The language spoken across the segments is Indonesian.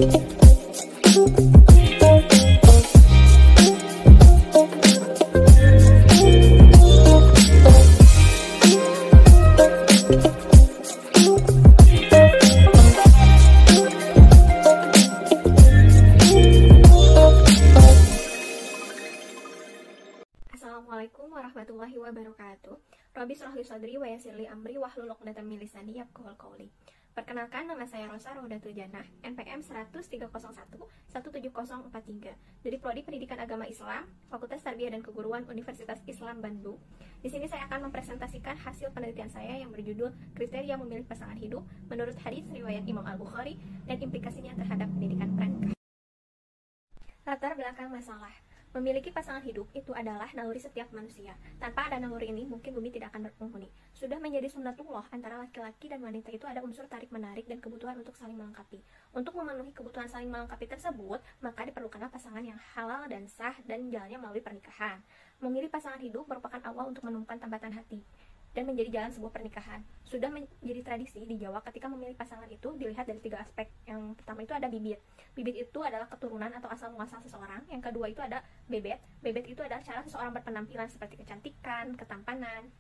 Assalamualaikum warahmatullahi wabarakatuh. Rabbi shrah li sadri wa yassir li amri wahlul 'uqdatam min lisani yafqahul qawli. Perkenalkan, nama saya Rosa Rohdatul Jannah, NPM 10301-17043 dari Prodi Pendidikan Agama Islam, Fakultas Tarbiyah dan Keguruan Universitas Islam Bandung. Di sini saya akan mempresentasikan hasil penelitian saya yang berjudul Kriteria Memilih Pasangan Hidup menurut Hadis Riwayat Imam Al-Bukhari dan implikasinya terhadap pendidikan pranikah. Latar belakang masalah. Memiliki pasangan hidup itu adalah naluri setiap manusia. Tanpa ada naluri ini, mungkin bumi tidak akan berpenghuni. Sudah menjadi sunnatullah antara laki-laki dan wanita itu ada unsur tarik-menarik dan kebutuhan untuk saling melengkapi. Untuk memenuhi kebutuhan saling melengkapi tersebut, maka diperlukanlah pasangan yang halal dan sah dan jalannya melalui pernikahan. Memilih pasangan hidup merupakan awal untuk menemukan tambatan hati dan menjadi jalan sebuah pernikahan. Sudah menjadi tradisi di Jawa ketika memilih pasangan itu dilihat dari 3 aspek. Yang pertama itu ada bibit. Bibit itu adalah keturunan atau asal muasal seseorang. Yang kedua itu ada bebet. Bebet itu adalah cara seseorang berpenampilan seperti kecantikan, ketampanan.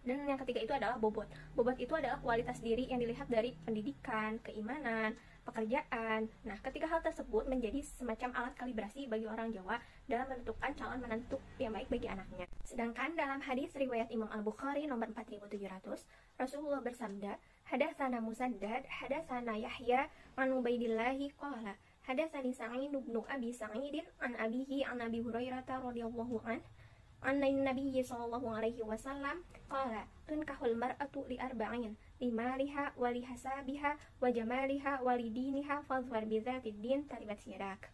Dan yang ketiga itu adalah bobot. Bobot itu adalah kualitas diri yang dilihat dari pendidikan, keimanan, pekerjaan. Nah, ketiga hal tersebut menjadi semacam alat kalibrasi bagi orang Jawa dalam menentukan calon menantu yang baik bagi anaknya. Sedangkan dalam hadis riwayat Imam Al-Bukhari nomor 4700, Rasulullah bersabda, "Hadatsana Musaddad, hadatsana Yahya, an Ubaidillahi qala, hadatsani Sa'id bin Abi Sa'id an abihi an Abi Hurairah radhiyallahu anhu, Nabi sallallahu alaihi wasallam qala, tunkahul mar'atu li arba'in, limaliha wa lihasabiha wa jamaliha wa lidiniha fadhfar bidzatid din taribat yadak."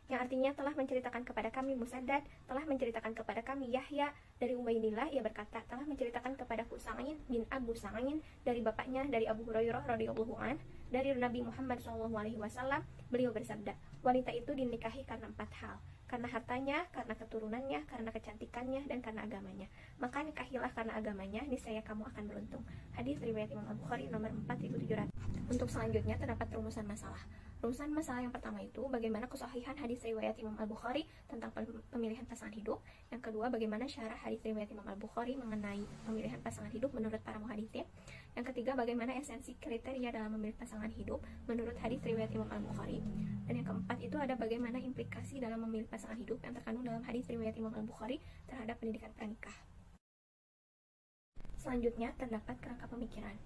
Yang artinya telah menceritakan kepada kami Musaddad, telah menceritakan kepada kami Yahya dari Ubaidillah, ia berkata, telah menceritakan kepadaku Sa'id bin Abu Sa'id dari bapaknya dari Abu Hurairah radhiyallahu anhu dari Nabi Muhammad sallallahu alaihi wasallam, beliau bersabda, wanita itu dinikahi karena 4 hal. Karena hartanya, karena keturunannya, karena kecantikannya, dan karena agamanya. Maka nikahilah karena agamanya, niscaya kamu akan beruntung. Hadis riwayat Imam Al-Bukhari nomor 4700. Untuk selanjutnya terdapat rumusan masalah. Rumusan masalah yang pertama itu bagaimana kesahihan hadis riwayat Imam Al-Bukhari tentang pemilihan pasangan hidup. Yang kedua, bagaimana syarah hadis riwayat Imam Al-Bukhari mengenai pemilihan pasangan hidup menurut para muhaditsin. Yang ketiga, bagaimana esensi kriteria dalam memilih pasangan hidup menurut hadis riwayat Imam Al-Bukhari. Dan yang keempat itu ada bagaimana implikasi dalam memilih pasangan hidup yang terkandung dalam hadis riwayat Imam Al-Bukhari terhadap pendidikan pranikah. Selanjutnya terdapat kerangka pemikiran.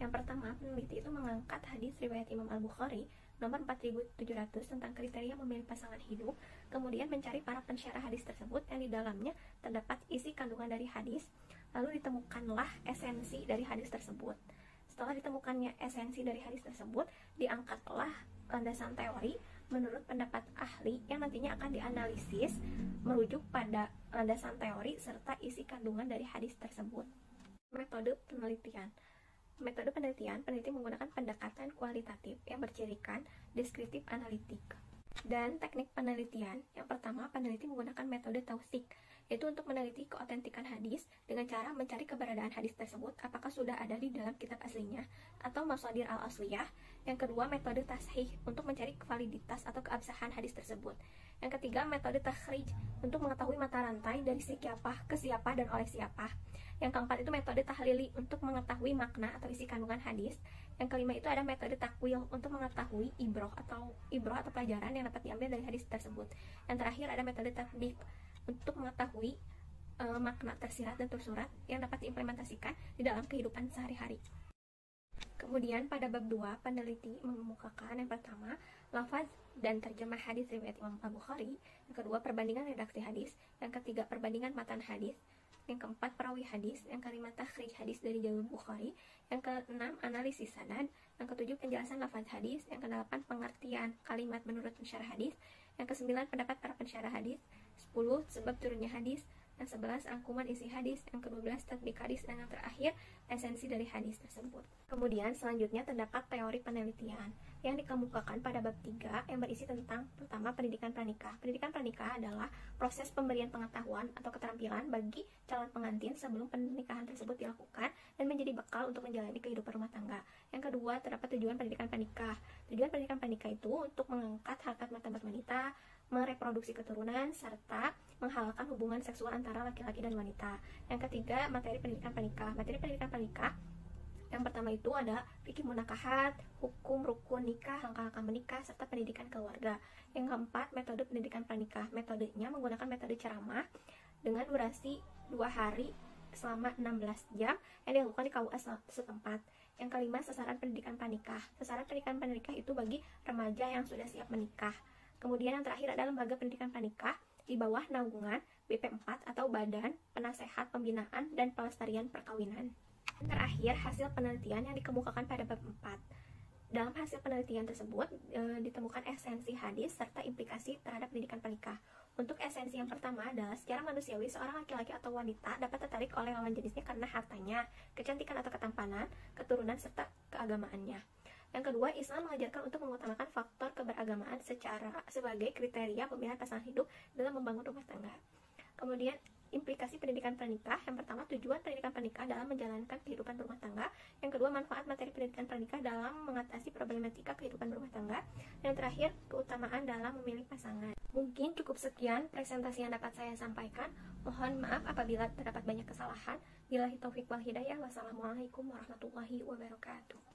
Yang pertama, peneliti itu mengangkat hadis riwayat Imam Al-Bukhari nomor 4700 tentang kriteria memilih pasangan hidup, kemudian mencari para pensyarah hadis tersebut yang di dalamnya terdapat isi kandungan dari hadis, lalu ditemukanlah esensi dari hadis tersebut. Setelah ditemukannya esensi dari hadis tersebut, diangkatlah landasan teori menurut pendapat ahli yang nantinya akan dianalisis merujuk pada landasan teori serta isi kandungan dari hadis tersebut. Metode penelitian. Metode penelitian, peneliti menggunakan pendekatan kualitatif yang bercirikan deskriptif analitik. Dan teknik penelitian, yang pertama, peneliti menggunakan metode tausik, yaitu untuk meneliti keotentikan hadis dengan cara mencari keberadaan hadis tersebut apakah sudah ada di dalam kitab aslinya atau masadir al-asliyah. Yang kedua, metode tashih untuk mencari validitas atau keabsahan hadis tersebut. Yang ketiga, metode takhrij untuk mengetahui mata rantai dari siapa ke siapa dan oleh siapa. Yang keempat itu metode tahlili untuk mengetahui makna atau isi kandungan hadis. Yang kelima itu ada metode takwil untuk mengetahui ibroh atau pelajaran yang dapat diambil dari hadis tersebut. Yang terakhir ada metode tatbiq untuk mengetahui makna tersirat dan tersurat yang dapat diimplementasikan di dalam kehidupan sehari-hari. Kemudian pada bab 2, peneliti mengemukakan yang pertama, lafaz dan terjemah hadis riwayat Imam Al-Bukhari. Yang kedua, perbandingan redaksi hadis. Yang ketiga, perbandingan matan hadis. Yang keempat, perawi hadis. Yang kelima, takhrij hadis dari jalur Bukhari. Yang keenam, analisis sanad. Yang ketujuh, penjelasan lafaz hadis. Yang kedelapan, pengertian kalimat menurut pensyarah hadis. Yang kesembilan, pendapat para pensyarah hadis. 10, sebab turunnya hadis. yang 11 rangkuman isi hadis, yang ke-12 tatbik hadis, dan yang terakhir esensi dari hadis tersebut. Kemudian selanjutnya terdapat teori penelitian yang dikemukakan pada bab 3 yang berisi tentang pertama pendidikan pranikah. Pendidikan pranikah adalah proses pemberian pengetahuan atau keterampilan bagi calon pengantin sebelum pernikahan tersebut dilakukan dan menjadi bekal untuk menjalani kehidupan rumah tangga. Yang kedua terdapat tujuan pendidikan pranikah. Tujuan pendidikan pranikah itu untuk mengangkat harkat martabat wanita, mereproduksi keturunan, serta menghalalkan hubungan seksual antara laki-laki dan wanita. Yang ketiga, materi pendidikan pranikah. Materi pendidikan pranikah yang pertama itu ada fikih munakahat, hukum rukun nikah, langkah-langkah menikah, serta pendidikan keluarga. Yang keempat, metode pendidikan pranikah. Metodenya menggunakan metode ceramah dengan durasi 2 hari selama 16 jam yang dilakukan di KUA setempat. Yang kelima, sasaran pendidikan pranikah. Sasaran pendidikan pranikah itu bagi remaja yang sudah siap menikah. Kemudian yang terakhir adalah lembaga pendidikan pranikah di bawah naungan BP4 atau Badan Penasehat Pembinaan dan Pelestarian Perkawinan. Terakhir, hasil penelitian yang dikemukakan pada bab 4. Dalam hasil penelitian tersebut ditemukan esensi hadis serta implikasi terhadap pendidikan pranikah. Untuk esensi yang pertama adalah secara manusiawi seorang laki-laki atau wanita dapat tertarik oleh lawan jenisnya karena hartanya, kecantikan atau ketampanan, keturunan serta keagamaannya. Yang kedua, Islam mengajarkan untuk mengutamakan faktor keberagamaan sebagai kriteria pemilihan pasangan hidup dalam membangun rumah tangga. Kemudian implikasi pendidikan pranikah. Yang pertama, tujuan pendidikan pranikah dalam menjalankan kehidupan berumah tangga. Yang kedua, manfaat materi pendidikan pranikah dalam mengatasi problematika kehidupan berumah tangga. Yang terakhir, keutamaan dalam memilih pasangan. Mungkin cukup sekian presentasi yang dapat saya sampaikan. Mohon maaf apabila terdapat banyak kesalahan. Billahi taufik wal hidayah. Wassalamualaikum warahmatullahi wabarakatuh.